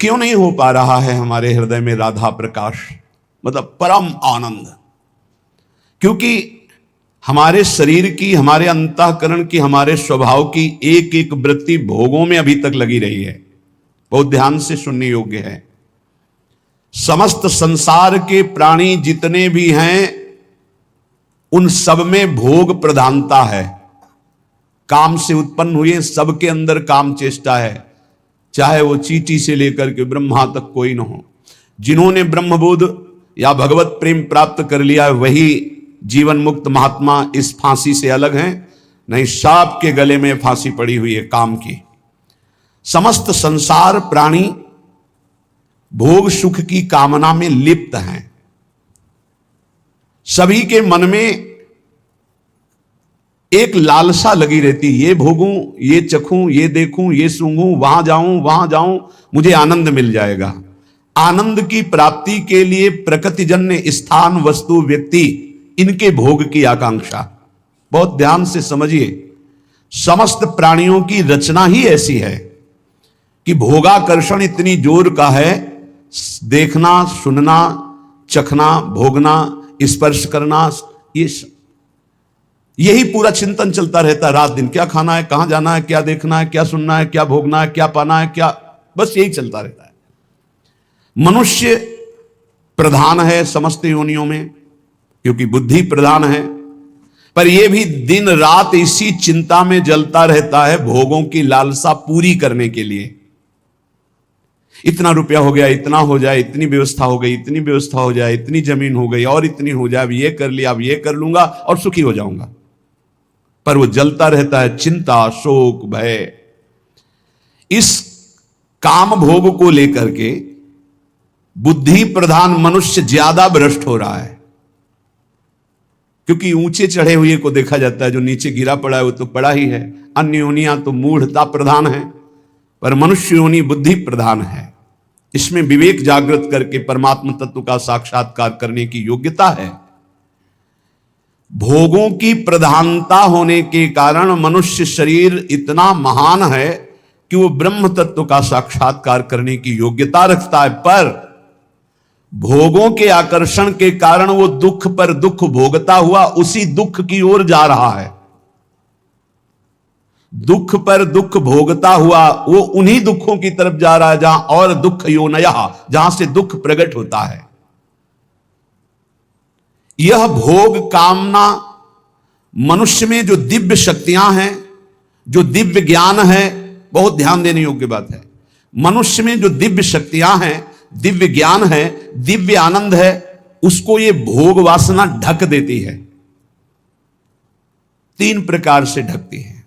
क्यों नहीं हो पा रहा है हमारे हृदय में राधा प्रकाश, मतलब परम आनंद? क्योंकि हमारे शरीर की, हमारे अंतःकरण की, हमारे स्वभाव की एक एक वृत्ति भोगों में अभी तक लगी रही है। बहुत ध्यान से सुनने योग्य है। समस्त संसार के प्राणी जितने भी हैं उन सब में भोग प्रधानता है। काम से उत्पन्न हुए सबके अंदर काम चेष्टा है, चाहे वो चींटी से लेकर के ब्रह्मा तक कोई न हो। जिन्होंने ब्रह्मबोध या भगवत प्रेम प्राप्त कर लिया है वही जीवन मुक्त महात्मा इस फांसी से अलग हैं, नहीं सांप के गले में फांसी पड़ी हुई है काम की। समस्त संसार प्राणी भोग सुख की कामना में लिप्त हैं। सभी के मन में एक लालसा लगी रहती, ये भोगूं, ये चखूं, ये देखूं, ये सूंघूं, वहां जाऊं, मुझे आनंद मिल जाएगा। आनंद की प्राप्ति के लिए प्रकृतिजन्य स्थान, वस्तु, व्यक्ति, इनके भोग की आकांक्षा। बहुत ध्यान से समझिए, समस्त प्राणियों की रचना ही ऐसी है कि भोगाकर्षण इतनी जोर का है, देखना, सुनना, चखना, भोगना, स्पर्श करना, यही पूरा चिंतन चलता रहता है रात दिन। क्या खाना है, कहां जाना है, क्या देखना है, क्या सुनना है, क्या भोगना है, क्या पाना है, क्या, बस यही चलता रहता है। मनुष्य प्रधान है समस्त योनियों में क्योंकि बुद्धि प्रधान है, पर यह भी दिन रात इसी चिंता में जलता रहता है भोगों की लालसा पूरी करने के लिए। इतना रुपया हो गया, इतना हो जाए, इतनी व्यवस्था हो गई, इतनी व्यवस्था हो जाए, इतनी जमीन हो गई और इतनी हो जाए, अब ये कर लिया, अब ये कर लूंगा और सुखी हो जाऊंगा। पर वो जलता रहता है चिंता, शोक, भय। इस काम भोग को लेकर के बुद्धि प्रधान मनुष्य ज्यादा भ्रष्ट हो रहा है, क्योंकि ऊंचे चढ़े हुए को देखा जाता है, जो नीचे गिरा पड़ा है वो तो पड़ा ही है। अन्य योनियां तो मूढ़ता प्रधान है, पर मनुष्य योनि बुद्धि प्रधान है। इसमें विवेक जागृत करके परमात्मा तत्व का साक्षात्कार करने की योग्यता है। भोगों की प्रधानता होने के कारण मनुष्य शरीर इतना महान है कि वो ब्रह्म तत्व का साक्षात्कार करने की योग्यता रखता है, पर भोगों के आकर्षण के कारण वो दुख पर दुख भोगता हुआ उसी दुख की ओर जा रहा है। दुख पर दुख भोगता हुआ वो उन्हीं दुखों की तरफ जा रहा है जहां और दुख योनया, जहां से दुख प्रकट होता है। यह भोग कामना मनुष्य में जो दिव्य शक्तियां हैं, जो दिव्य ज्ञान है, बहुत ध्यान देने योग्य बात है। मनुष्य में जो दिव्य शक्तियां हैं, दिव्य ज्ञान है, दिव्य आनंद है, उसको ये भोग वासना ढक देती है। 3 प्रकार से ढकती है।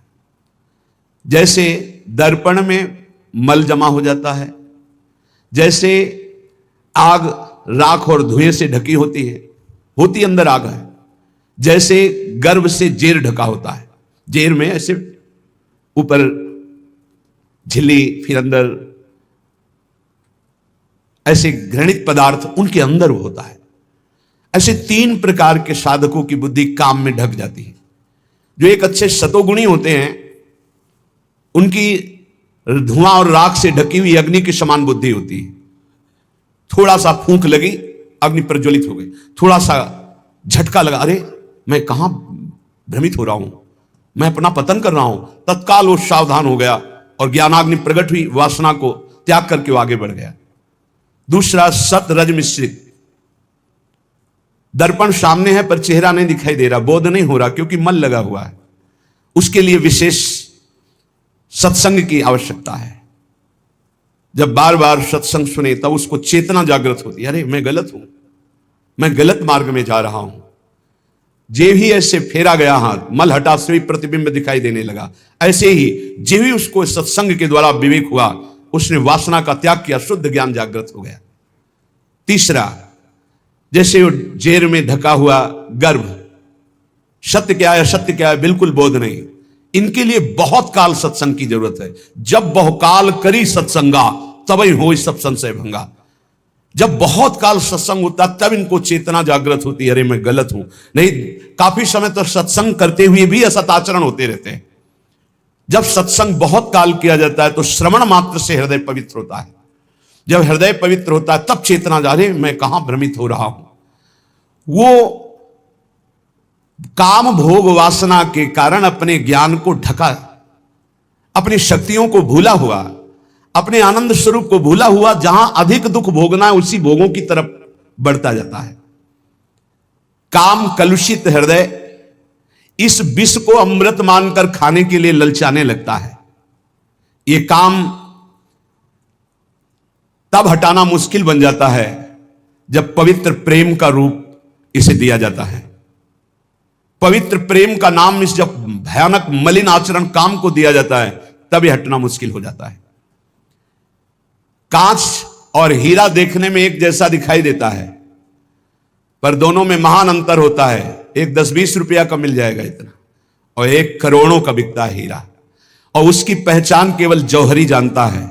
जैसे दर्पण में मल जमा हो जाता है, जैसे आग राख और धुएं से ढकी होती है, होती अंदर आग है। जैसे गर्भ से जेर ढका होता है, जेर में ऐसे ऊपर झिल्ली, फिर अंदर ऐसे घृणित पदार्थ उनके अंदर होता है। ऐसे 3 प्रकार के साधकों की बुद्धि काम में ढक जाती है। जो एक अच्छे सतोगुणी होते हैं उनकी धुआं और राख से ढकी हुई अग्नि की समान बुद्धि होती है। थोड़ा सा फूंक लगी, अग्नि प्रज्वलित हो गई। थोड़ा सा झटका लगा, अरे मैं कहां भ्रमित हो रहा हूं, मैं अपना पतन कर रहा हूं, तत्काल वो सावधान हो गया और ज्ञानाग्नि प्रकट हुई, वासना को त्याग करके वो आगे बढ़ गया। दूसरा सत रज मिश्रित, दर्पण सामने है पर चेहरा नहीं दिखाई दे रहा, बोध नहीं हो रहा क्योंकि मल लगा हुआ है। उसके लिए विशेष सत्संग की आवश्यकता है। जब बार बार सत्संग सुने तब उसको चेतना जागृत होती है, अरे मैं गलत हूं, मैं गलत मार्ग में जा रहा हूं। जे भी ऐसे फेरा गया हाथ, मल हटा से प्रतिबिंब दिखाई देने लगा। ऐसे ही जे भी उसको सत्संग के द्वारा विवेक हुआ, उसने वासना का त्याग किया, शुद्ध ज्ञान जागृत हो गया। तीसरा, जैसे वो जेर में ढका हुआ गर्भ, सत्य क्या है असत्य क्या है बिल्कुल बोध नहीं। इनके लिए बहुत काल सत्संग की जरूरत है। जब बहुकाल करी सत्संगा तभी हो सब संशय भंगा। जब बहुत काल सत्संग होता तब इनको चेतना जागृत होती है, अरे मैं गलत हूं। नहीं, काफी समय तक सत्संग करते हुए भी असत आचरण होते रहते हैं। जब सत्संग बहुत काल किया जाता है तो श्रवण मात्र से हृदय पवित्र होता है। जब हृदय पवित्र होता है तब चेतना जा रही मैं कहां भ्रमित हो रहा हूं। वो काम भोग वासना के कारण अपने ज्ञान को ढका, अपनी शक्तियों को भूला हुआ, अपने आनंद स्वरूप को भूला हुआ, जहां अधिक दुख भोगना है उसी भोगों की तरफ बढ़ता जाता है। काम कलुषित हृदय इस विष को अमृत मानकर खाने के लिए ललचाने लगता है। ये काम तब हटाना मुश्किल बन जाता है जब पवित्र प्रेम का रूप इसे दिया जाता है। पवित्र प्रेम का नाम इस जब भयानक मलिन आचरण काम को दिया जाता है तब यह हटना मुश्किल हो जाता है। कांच और हीरा देखने में एक जैसा दिखाई देता है, पर दोनों में महान अंतर होता है। एक 10-20 रुपया का मिल जाएगा इतना, और एक करोड़ों का बिकता है हीरा, और उसकी पहचान केवल जौहरी जानता है।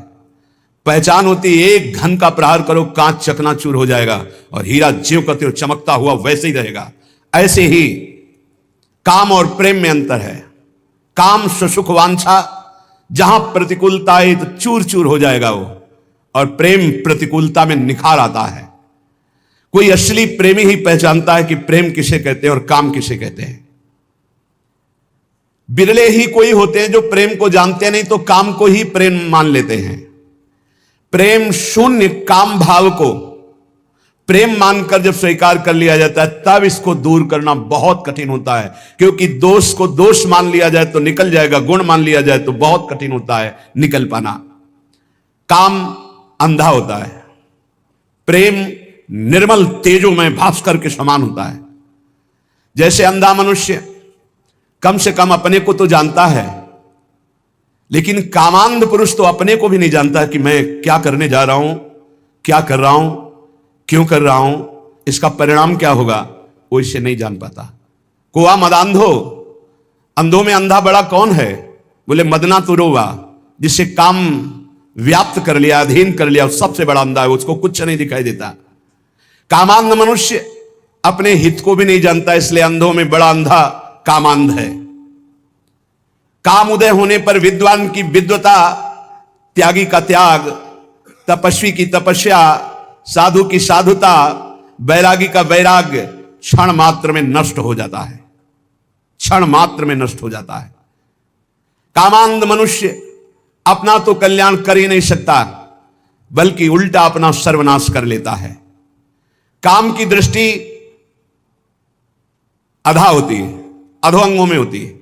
पहचान होती है एक घन का प्रहार करो कांच चकनाचूर हो जाएगा, और हीरा ज्यों का त्यों चमकता हुआ वैसे ही रहेगा। ऐसे ही काम और प्रेम में अंतर है। काम सुख वांछा, जहां प्रतिकूलता है तो चूर चूर हो जाएगा वो, और प्रेम प्रतिकूलता में निखार आता है। कोई असली प्रेमी ही पहचानता है कि प्रेम किसे कहते हैं और काम किसे कहते हैं। बिरले ही कोई होते हैं जो प्रेम को जानते नहीं तो काम को ही प्रेम मान लेते हैं। प्रेम शून्य काम भाव को प्रेम मानकर जब स्वीकार कर लिया जाता है तब इसको दूर करना बहुत कठिन होता है, क्योंकि दोष को दोष मान लिया जाए तो निकल जाएगा, गुण मान लिया जाए तो बहुत कठिन होता है निकल पाना। काम अंधा होता है, प्रेम निर्मल तेजोमय भास्कर के समान होता है। जैसे अंधा मनुष्य कम से कम अपने को तो जानता है, लेकिन कामांध पुरुष तो अपने को भी नहीं जानता कि मैं क्या करने जा रहा हूं, क्या कर रहा हूं, क्यों कर रहा हूं, इसका परिणाम क्या होगा, वो इसे नहीं जान पाता। कोआ मदांधो, अंधों में अंधा बड़ा कौन है? बोले मदना तुरोवा, जिससे काम व्याप्त कर लिया, अधीन कर लिया, सबसे बड़ा अंधा है, उसको कुछ नहीं दिखाई देता। कामांध मनुष्य अपने हित को भी नहीं जानता, इसलिए अंधों में बड़ा अंधा कामांध है। काम उदय होने पर विद्वान की विद्वता, त्यागी का त्याग, तपस्वी की तपस्या, साधु की साधुता, वैरागी का वैराग्य क्षण मात्र में नष्ट हो जाता है, क्षण मात्र में नष्ट हो जाता है। कामांध मनुष्य अपना तो कल्याण कर ही नहीं सकता, बल्कि उल्टा अपना सर्वनाश कर लेता है। काम की दृष्टि अधा होती है, अधोअंगों में होती है,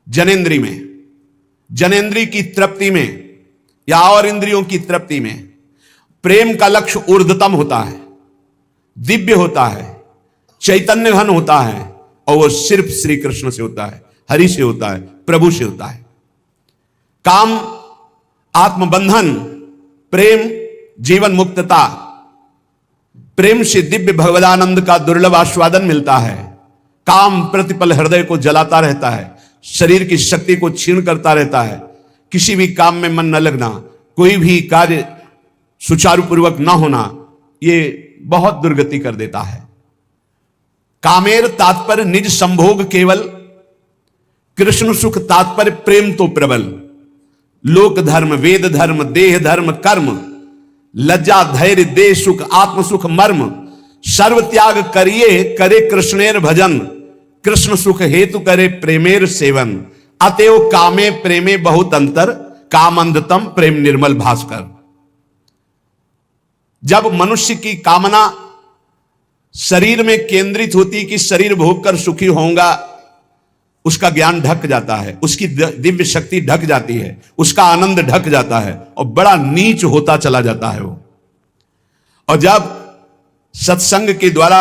जनेन्द्री में, जनेन्द्री की तृप्ति में या और इंद्रियों की तृप्ति में। प्रेम का लक्ष्य ऊर्ध्वतम होता है, दिव्य होता है, चैतन्य घन होता है, और वो सिर्फ श्री कृष्ण से होता है, हरि से होता है, प्रभु से होता है। काम आत्मबंधन, प्रेम जीवन मुक्तता। प्रेम से दिव्य भगवदानंद का दुर्लभ आस्वादन मिलता है। काम प्रतिपल हृदय को जलाता रहता है, शरीर की शक्ति को क्षीण करता रहता है। किसी भी काम में मन न लगना, कोई भी कार्य सुचारू पूर्वक न होना, ये बहुत दुर्गति कर देता है। कामेर तात्पर्य निज संभोग केवल, कृष्ण सुख तात्पर्य प्रेम तो प्रबल। लोक धर्म, वेद धर्म, देह धर्म, कर्म, लज्जा धैर्य देह सुख, आत्म सुख मर्म, सर्व त्याग करिए करे कृष्णेर भजन, कृष्ण सुख हेतु करे प्रेमेर सेवन। अतएव कामे प्रेमे बहुत अंतर, कामंधतम प्रेम निर्मल भास्कर। जब मनुष्य की कामना शरीर में केंद्रित होती कि शरीर भोग कर सुखी होऊंगा, उसका ज्ञान ढक जाता है, उसकी दिव्य शक्ति ढक जाती है, उसका आनंद ढक जाता है और बड़ा नीच होता चला जाता है वो। और जब सत्संग के द्वारा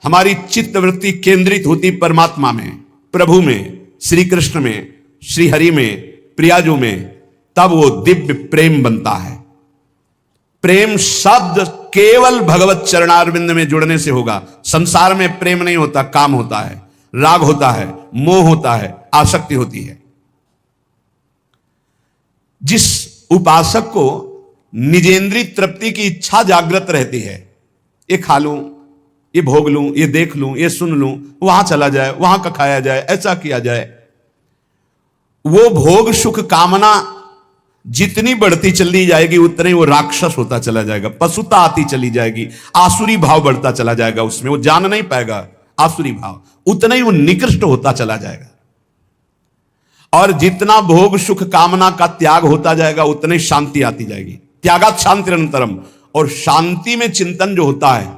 हमारी चित्त वृत्ति केंद्रित होती परमात्मा में, प्रभु में, श्री कृष्ण में, श्री हरि में, प्रियाजू में, तब वो दिव्य प्रेम बनता है। प्रेम शब्द केवल भगवत चरणारविंद में जुड़ने से होगा। संसार में प्रेम नहीं होता, काम होता है, राग होता है, मोह होता है, आसक्ति होती है। जिस उपासक को निजेंद्रिय तृप्ति की इच्छा जागृत रहती है, ये खा लूं, ये भोग लूं, ये देख लूं, ये सुन लूं, वहां चला जाए, वहां का खाया जाए, ऐसा किया जाए, वो भोग सुख कामना जितनी बढ़ती चली जाएगी उतने ही वो राक्षस होता चला जाएगा, पशुता आती चली जाएगी, आसुरी भाव बढ़ता चला जाएगा, उसमें वो जान नहीं पाएगा आसुरी भाव, उतना ही वो निकृष्ट होता चला जाएगा। और जितना भोग सुख कामना का त्याग होता जाएगा उतनी शांति आती जाएगी। त्यागात शांति निरंतरम। और शांति में चिंतन जो होता है,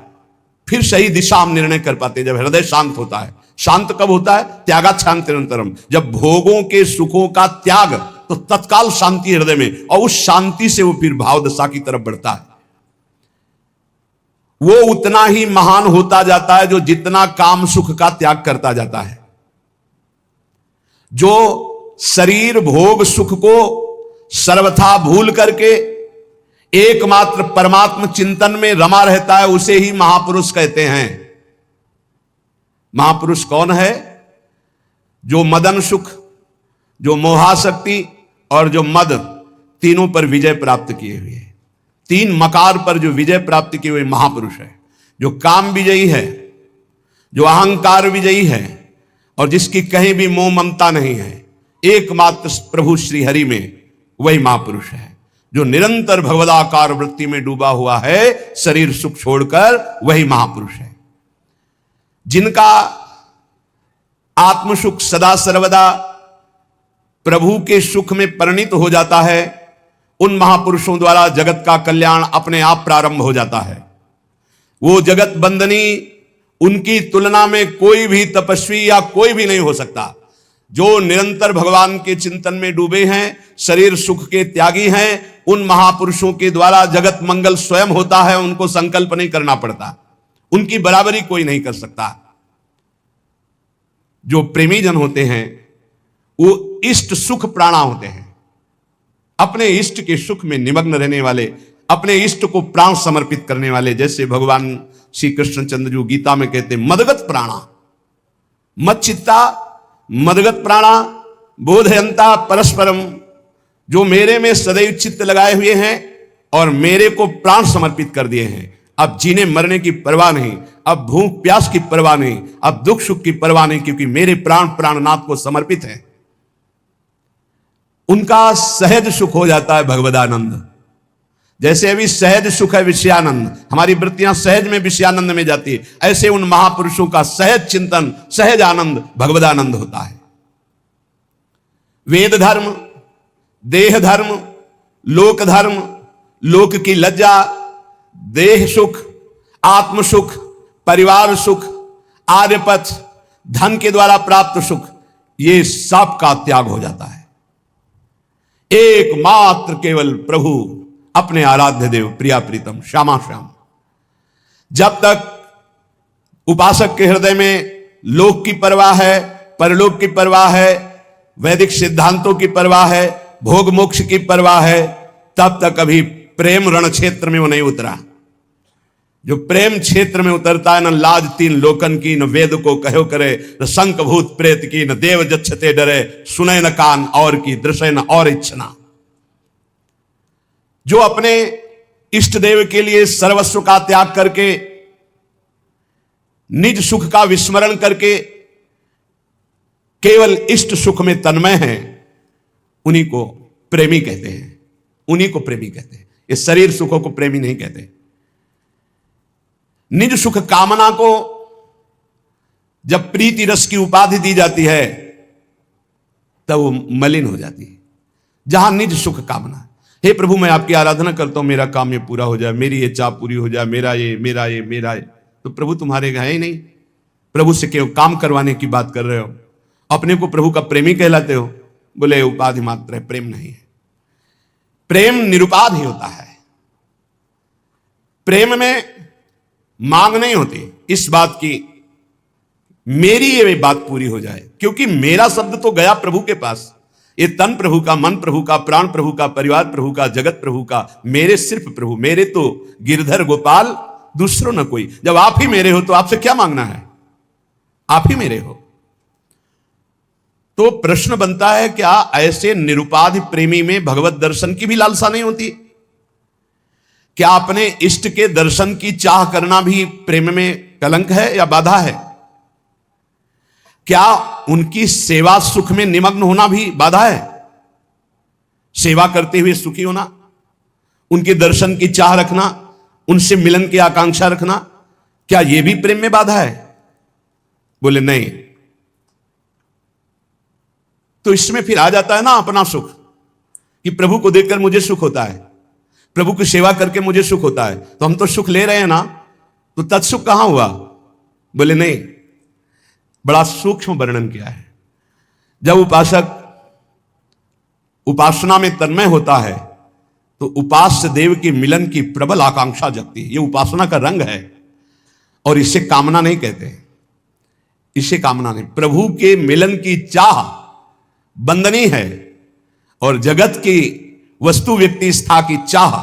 फिर सही दिशा हम निर्णय कर पाते हैं जब हृदय शांत होता है। शांत कब होता है? त्यागात शांति निरंतरम। जब भोगों के सुखों का त्याग, तो तत्काल शांति हृदय में, और उस शांति से वो फिर भाव दशा की तरफ बढ़ता है। वो उतना ही महान होता जाता है जो जितना काम सुख का त्याग करता जाता है। जो शरीर भोग सुख को सर्वथा भूल करके एकमात्र परमात्म चिंतन में रमा रहता है, उसे ही महापुरुष कहते हैं। महापुरुष कौन है? जो मदन सुख, जो मोहाशक्ति और जो मद, तीनों पर विजय प्राप्त किए हुए हैं। तीन मकार पर जो विजय प्राप्त किए हुए महापुरुष है। जो काम विजयी है, जो अहंकार विजयी है, और जिसकी कहीं भी मोह ममता नहीं है, एकमात्र प्रभु श्री हरि में, वही महापुरुष है। जो निरंतर भगवदाकार वृत्ति में डूबा हुआ है, शरीर सुख छोड़कर, वही महापुरुष है। जिनका आत्मसुख सदा सर्वदा प्रभु के सुख में परिणित हो जाता है, उन महापुरुषों द्वारा जगत का कल्याण अपने आप प्रारंभ हो जाता है। वो जगत बंदनी, उनकी तुलना में कोई भी तपस्वी या कोई भी नहीं हो सकता। जो निरंतर भगवान के चिंतन में डूबे हैं, शरीर सुख के त्यागी हैं, उन महापुरुषों के द्वारा जगत मंगल स्वयं होता है। उनको संकल्प नहीं करना पड़ता, उनकी बराबरी कोई नहीं कर सकता। जो प्रेमी जन होते हैं वो इष्ट सुख प्राणा होते हैं। अपने इष्ट के सुख में निमग्न रहने वाले, अपने इष्ट को प्राण समर्पित करने वाले, जैसे भगवान श्री कृष्णचंद्र जो गीता में कहते हैं, मदगत प्राणा मच्चित्ता मदगत प्राणा बोधयंता परस्परम। जो मेरे में सदैव चित्त लगाए हुए हैं और मेरे को प्राण समर्पित कर दिए हैं। अब जीने मरने की परवाह नहीं, अब भूख प्यास की परवाह नहीं, अब दुख सुख की परवाह नहीं, क्योंकि मेरे प्राण प्राणनाथ को समर्पित है। उनका सहज सुख हो जाता है भगवदानंद। जैसे अभी सहज सुख है विषयानंद, हमारी वृत्तियां सहज में विषयानंद में जाती है, ऐसे उन महापुरुषों का सहज चिंतन, सहज आनंद भगवदानंद होता है। वेद धर्म, देह धर्म, लोक धर्म, लोक की लज्जा, देह सुख, आत्म सुख, परिवार सुख, आर्यपथ, धन के द्वारा प्राप्त सुख, ये सब का त्याग हो जाता है। एकमात्र केवल प्रभु, अपने आराध्य देव, प्रिया प्रीतम, श्यामा श्याम। जब तक उपासक के हृदय में लोक की परवाह है, परलोक की परवाह है, वैदिक सिद्धांतों की परवाह है, भोग मोक्ष की परवाह है, तब तक अभी प्रेम रण क्षेत्र में वो नहीं उतरा। जो प्रेम क्षेत्र में उतरता है, न लाज तीन लोकन की, न वेद को कहो करे, न शंख भूत प्रेत की, न देव जच्छते डरे, सुने न कान और की, दृश्य न और इच्छना। जो अपने इष्ट देव के लिए सर्वस्व का त्याग करके, निज सुख का विस्मरण करके केवल इष्ट सुख में तन्मय हैं, उन्हीं को प्रेमी कहते हैं। उन्हीं को प्रेमी कहते हैं। ये शरीर सुखों को प्रेमी नहीं कहते। निज सुख कामना को जब प्रीति रस की उपाधि दी जाती है, तब वो मलिन हो जाती है। जहां निज सुख कामना, हे प्रभु मैं आपकी आराधना करता हूं, मेरा काम ये पूरा हो जाए, मेरी ये चाह पूरी हो जाए, मेरा ये मेरा ये मेरा ये, तो प्रभु तुम्हारे है ही नहीं। प्रभु से केवल काम करवाने की बात कर रहे हो, अपने को प्रभु का प्रेमी कहलाते हो। बोले उपाधि मात्र है, प्रेम नहीं है। प्रेम निरुपाध ही होता है। प्रेम में मांग नहीं होती इस बात की मेरी ये बात पूरी हो जाए, क्योंकि मेरा शब्द तो गया प्रभु के पास। ये तन प्रभु का, मन प्रभु का, प्राण प्रभु का, परिवार प्रभु का, जगत प्रभु का, मेरे सिर्फ प्रभु, मेरे तो गिरधर गोपाल, दूसरों न कोई। जब आप ही मेरे हो तो आपसे क्या मांगना है? आप ही मेरे हो। तो प्रश्न बनता है, क्या ऐसे निरुपाधि प्रेमी में भगवत दर्शन की भी लालसा नहीं होती? क्या अपने इष्ट के दर्शन की चाह करना भी प्रेम में कलंक है या बाधा है? क्या उनकी सेवा सुख में निमग्न होना भी बाधा है? सेवा करते हुए सुखी होना, उनके दर्शन की चाह रखना, उनसे मिलन की आकांक्षा रखना, क्या यह भी प्रेम में बाधा है? बोले नहीं। तो इसमें फिर आ जाता है ना अपना सुख, कि प्रभु को देखकर मुझे सुख होता है, प्रभु की सेवा करके मुझे सुख होता है, तो हम तो सुख ले रहे हैं ना, तो तत्सुख कहां हुआ? बोले नहीं। बड़ा सूक्ष्म वर्णन किया है। जब उपासक उपासना में तन्मय होता है तो उपास्य देव के मिलन की प्रबल आकांक्षा जगती है। यह उपासना का रंग है और इसे कामना नहीं कहते, इसे कामना नहीं। प्रभु के मिलन की चाह बंदनीय है और जगत की वस्तु व्यक्ति स्था की चाह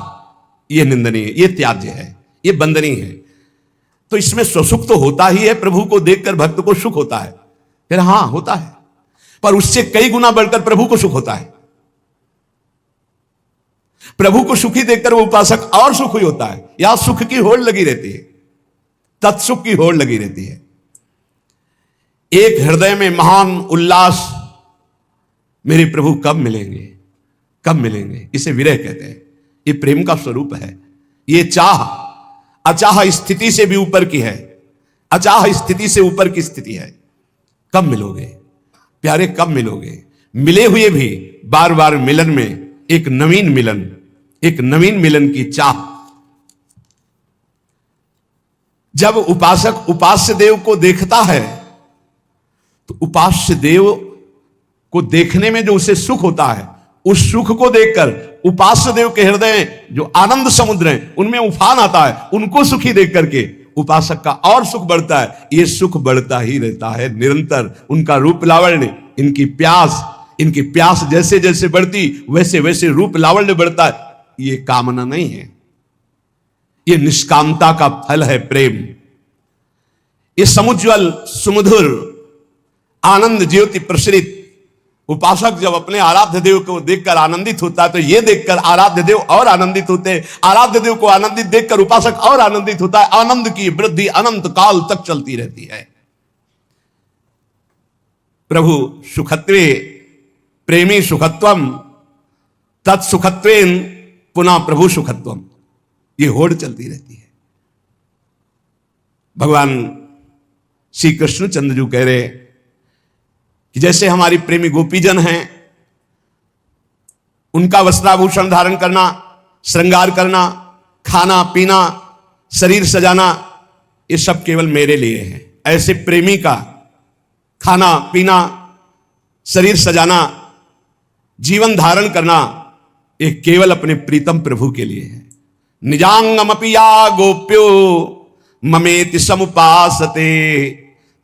यह निंदनीय है, यह त्याज्य है, यह बंदनीय है। तो इसमें स्वसुख तो होता ही है, प्रभु को देखकर भक्त को सुख होता है, फिर हां होता है, पर उससे कई गुना बढ़कर प्रभु को सुख होता है। प्रभु को सुखी देखकर वो उपासक और सुख ही होता है। यहां सुख की होड़ लगी रहती है, तत्सुख की होड़ लगी रहती है। एक हृदय में महान उल्लास, मेरे प्रभु कब मिलेंगे, कब मिलेंगे, इसे विरह कहते हैं। ये प्रेम का स्वरूप है। ये चाह अचाह स्थिति से भी ऊपर की है, अचाह स्थिति से ऊपर की स्थिति है। कब मिलोगे प्यारे, कब मिलोगे? मिले हुए भी बार बार मिलन में एक नवीन मिलन, एक नवीन मिलन की चाह। जब उपासक उपास्य देव को देखता है तो उपास्य देव को देखने में जो उसे सुख होता है, उस सुख को देखकर उपास्य देव के हृदय जो आनंद समुद्र हैं उनमें उफान आता है। उनको सुखी देख करके उपासक का और सुख बढ़ता है। यह सुख बढ़ता ही रहता है निरंतर। उनका रूप लावण्य, इनकी प्यास जैसे जैसे बढ़ती वैसे वैसे रूप लावण्य बढ़ता है। यह कामना नहीं है, यह निष्कामता का फल है प्रेम। यह समुज्वल सुमधुर आनंद ज्योति प्रसरित उपासक जब अपने आराध्य देव को देखकर आनंदित होता है तो यह देखकर आराध्य देव और आनंदित होते हैं। आराध्य देव को आनंदित देखकर उपासक और आनंदित होता है। आनंद की वृद्धि अनंत काल तक चलती रहती है। प्रभु सुखत्वे प्रेमी सुखत्वम तत्सुखत्वेन पुनः प्रभु सुखत्वम, ये होड़ चलती रहती है। भगवान श्री कृष्ण चंद्र जी कह रहे कि जैसे हमारी प्रेमी गोपीजन हैं, उनका वस्त्राभूषण धारण करना, श्रृंगार करना, खाना पीना, शरीर सजाना, ये सब केवल मेरे लिए है। ऐसे प्रेमी का खाना पीना, शरीर सजाना, जीवन धारण करना, ये केवल अपने प्रीतम प्रभु के लिए है। निजांगमपि या गोप्यो ममेति समुपासते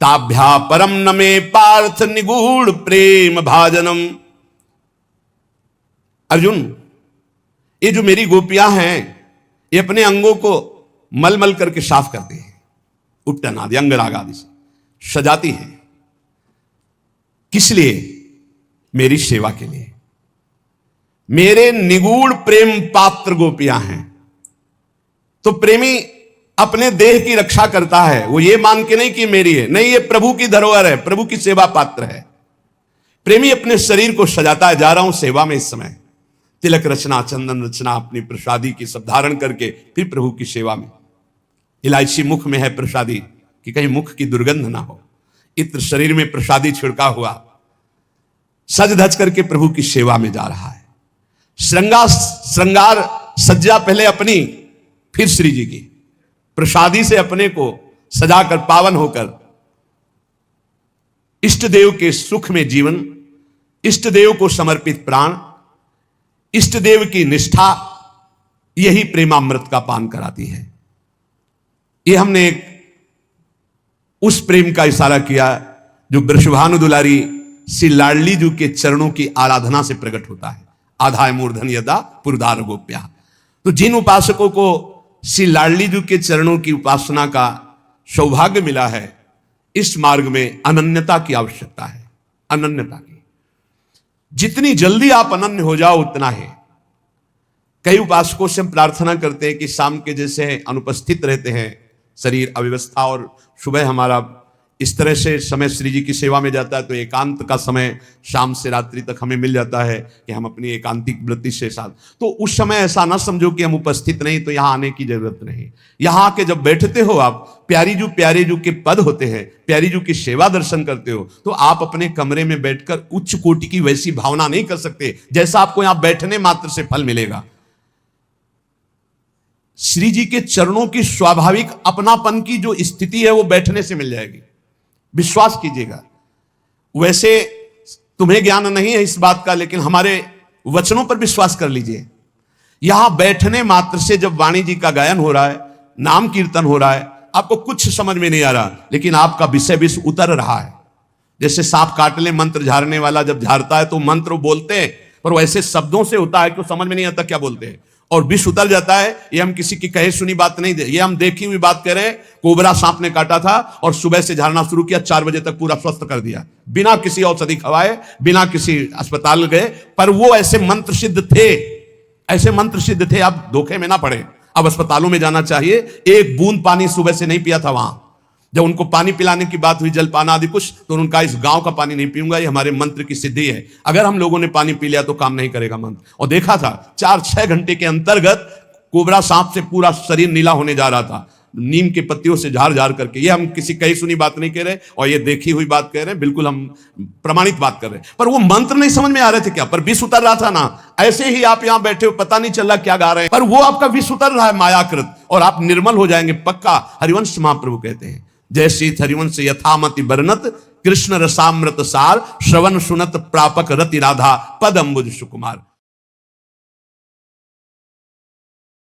ताभ्या परम न मे पार्थ निगूढ़ प्रेम भाजनम। अर्जुन, ये जो मेरी गोपियां हैं ये अपने अंगों को मल मल करके साफ करती हैं, उपटन आदि अंगराग आदि से सजाती हैं। किस लिए? मेरी सेवा के लिए। मेरे निगूढ़ प्रेम पात्र गोपियां हैं। तो प्रेमी अपने देह की रक्षा करता है, वो ये मान के नहीं कि मेरी है, नहीं, ये प्रभु की धरोहर है, प्रभु की सेवा पात्र है। प्रेमी अपने शरीर को सजाता है। जा रहा हूं सेवा में, इस समय तिलक रचना, चंदन रचना, अपनी प्रसादी की सब धारण करके फिर प्रभु की सेवा में। इलायची मुख में है प्रसादी कि कहीं मुख की दुर्गंध ना हो, इत्र शरीर में प्रसादी छिड़का हुआ, सज धज करके प्रभु की सेवा में जा रहा है। श्रृंगार सज्जा पहले अपनी, फिर श्री जी की प्रसादी से अपने को सजाकर पावन होकर इष्ट देव के सुख में जीवन, इष्ट देव को समर्पित प्राण, इष्ट देव की निष्ठा, यही प्रेमामृत का पान कराती है। यह हमने उस प्रेम का इशारा किया जो वृषभानु दुलारी श्री लाडली जी के चरणों की आराधना से प्रकट होता है। आधाय मूर्धन यदा पुरदार गोप्या। तो जिन उपासकों को श्री लाडली जी के चरणों की उपासना का सौभाग्य मिला है, इस मार्ग में अनन्यता की आवश्यकता है। अनन्यता की, जितनी जल्दी आप अनन्य हो जाओ उतना है। कई उपासकों से हम प्रार्थना करते हैं कि शाम के जैसे अनुपस्थित रहते हैं, शरीर अव्यवस्था, और सुबह हमारा इस तरह से समय श्री जी की सेवा में जाता है तो एकांत का समय शाम से रात्रि तक हमें मिल जाता है कि हम अपनी एकांतिक वृत्ति से साथ, तो उस समय ऐसा ना समझो कि हम उपस्थित नहीं तो यहां आने की जरूरत नहीं। यहां आके जब बैठते हो आप, प्यारी जू के पद होते हैं, प्यारी जू की सेवा दर्शन करते हो, तो आप अपने कमरे में बैठकर उच्च कोटि की वैसी भावना नहीं कर सकते जैसा आपको यहां बैठने मात्र से फल मिलेगा। श्री जी के चरणों की स्वाभाविक अपनापन की जो स्थिति है वो बैठने से मिल जाएगी, विश्वास कीजिएगा। वैसे तुम्हें ज्ञान नहीं है इस बात का, लेकिन हमारे वचनों पर विश्वास कर लीजिए। यहां बैठने मात्र से जब वाणी जी का गायन हो रहा है, नाम कीर्तन हो रहा है, आपको कुछ समझ में नहीं आ रहा, लेकिन आपका विषय विष उतर रहा है। जैसे सांप काट ले मंत्र झाड़ने वाला जब झाड़ता है तो मंत्र बोलते हैं, पर वैसे शब्दों से होता है कि समझ में नहीं आता क्या बोलते हैं, और विष उतर जाता है। ये हम किसी की कहे सुनी बात नहीं दे, ये हम देखी हुई बात कह रहे हैं। कोबरा सांप ने काटा था और सुबह से झाड़ना शुरू किया, 4 बजे तक पूरा स्वस्थ कर दिया, बिना किसी औषधि खवाए, बिना किसी अस्पताल गए। पर वो ऐसे मंत्र सिद्ध थे, ऐसे मंत्र सिद्ध थे, आप धोखे में ना पड़े। अब अस्पतालों में जाना चाहिए। एक बूंद पानी सुबह से नहीं पिया था वहां। जब उनको पानी पिलाने की बात हुई, जलपान आदि कुछ, तो उनका इस गांव का पानी नहीं पीऊंगा, ये हमारे मंत्र की सिद्धि है। अगर हम लोगों ने पानी पी लिया तो काम नहीं करेगा मंत्र। और देखा था 4-6 घंटे के अंतर्गत कोबरा सांप से पूरा शरीर नीला होने जा रहा था, नीम के पत्तियों से झाड़ झाड़ करके। ये हम किसी कही सुनी बात नहीं कह रहे और ये देखी हुई बात कह रहे हैं, बिल्कुल हम प्रमाणित बात कर रहे हैं। पर वो मंत्र नहीं समझ में आ रहे थे क्या, पर विष उतर रहा था ना। ऐसे ही आप यहां बैठे हो, पता नहीं चल रहा क्या गा रहे हैं, पर वो आपका विष उतर रहा है मायाकृत, और आप निर्मल हो जाएंगे पक्का। हरिवंश महाप्रभु कहते हैं, जय श्री हरिवंश यथामति बरनत कृष्ण रसामृत सार, श्रवण सुनत प्रापक रति राधा पद अम्बुज सुकुमार।